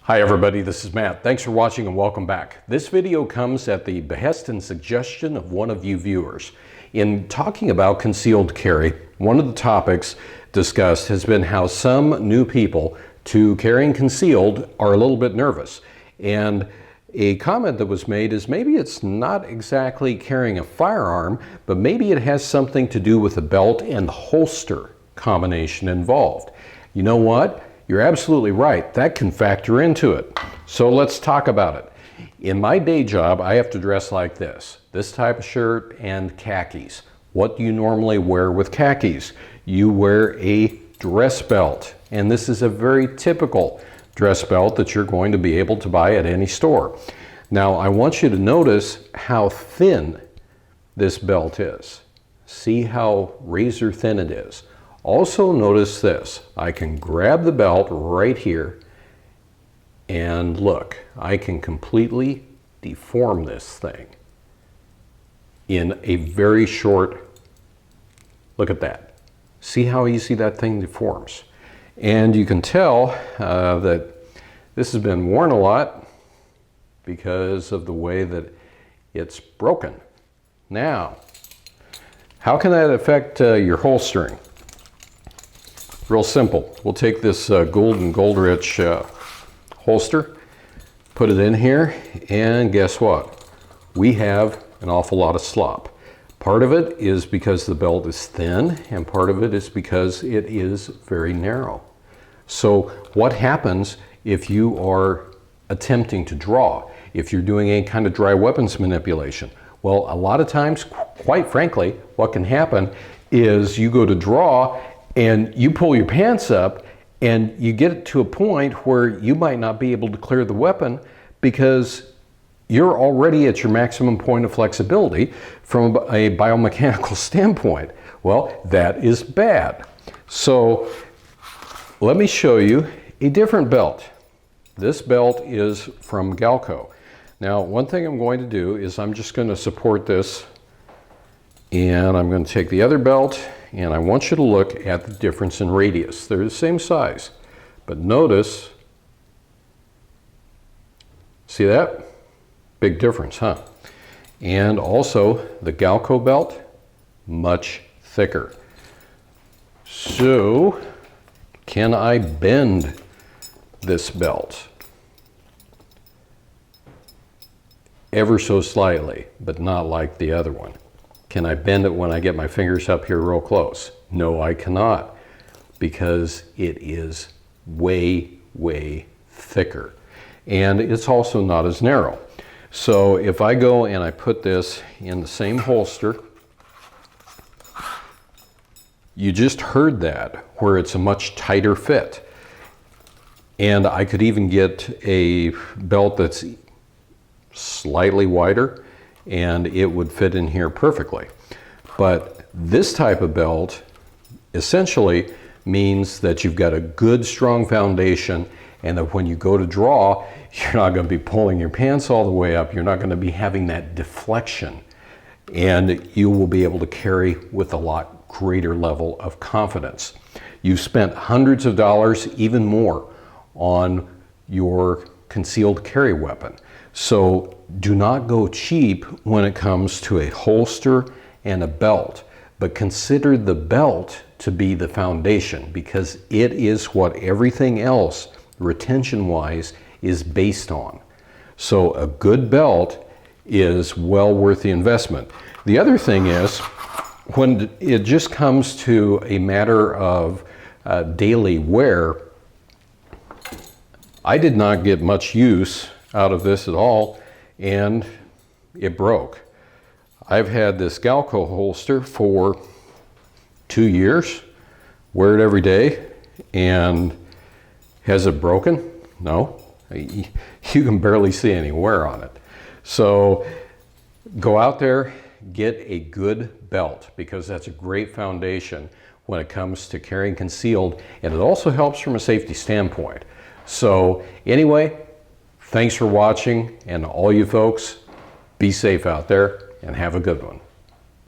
Hi everybody, this is Matt. Thanks for watching and welcome back. This video comes at the behest and suggestion of one of you viewers. In talking about concealed carry, one of the topics discussed has been how some new people to carrying concealed are a little bit nervous. And a comment that was made is maybe it's not exactly carrying a firearm, but maybe it has something to do with the belt and holster combination involved. You know what? You're absolutely right. That can factor into it. So let's talk about it. In my day job, I have to dress like this type of shirt and khakis. What do you normally wear with khakis? You wear a dress belt, and this is a very typical dress belt that you're going to be able to buy at any store. Now, I want you to notice how thin this belt is. See how razor thin it is. Also notice this, I can grab the belt right here and look, I can completely deform this thing in a very short, look at that. See how easy that thing deforms. And you can tell that this has been worn a lot because of the way that it's broken. Now, how can that affect your holstering? Real simple. We'll take this Golden Goldrich holster, put it in here, and guess what? We have an awful lot of slop. Part of it is because the belt is thin, and part of it is because it is very narrow. So what happens if you are attempting to draw? If you're doing any kind of dry weapons manipulation? Well, a lot of times, quite frankly, what can happen is you go to draw and you pull your pants up and you get it to a point where you might not be able to clear the weapon because you're already at your maximum point of flexibility from a biomechanical standpoint. Well, that is bad. So let me show you a different belt. This belt is from Galco. Now, one thing I'm going to do is I'm just going to support this, and I'm going to take the other belt, and I want you to look at the difference in radius. They're the same size, but notice, see that? Big difference, huh? And also the Galco belt, much thicker. So, can I bend this belt? Ever so slightly, but not like the other one. Can I bend it when I get my fingers up here real close? No, I cannot, because it is way, way thicker. And it's also not as narrow. So if I go and I put this in the same holster, you just heard that, where it's a much tighter fit. And I could even get a belt that's slightly wider, and it would fit in here perfectly. But this type of belt essentially means that you've got a good, strong foundation, and that when you go to draw, you're not going to be pulling your pants all the way up. You're not going to be having that deflection, and you will be able to carry with a lot greater level of confidence. You've spent hundreds of dollars, even more, on your concealed carry weapon. So do not go cheap when it comes to a holster and a belt, but consider the belt to be the foundation, because it is what everything else, retention-wise, is based on. So a good belt is well worth the investment. The other thing is, when it just comes to a matter of daily wear, I did not get much use out of this at all, and it broke. I've had this Galco holster for 2 years, wear it every day, and has it broken? No. You can barely see any wear on it. So go out there, get a good belt, because that's a great foundation when it comes to carrying concealed, and it also helps from a safety standpoint. So anyway, thanks for watching, and all you folks, be safe out there and have a good one.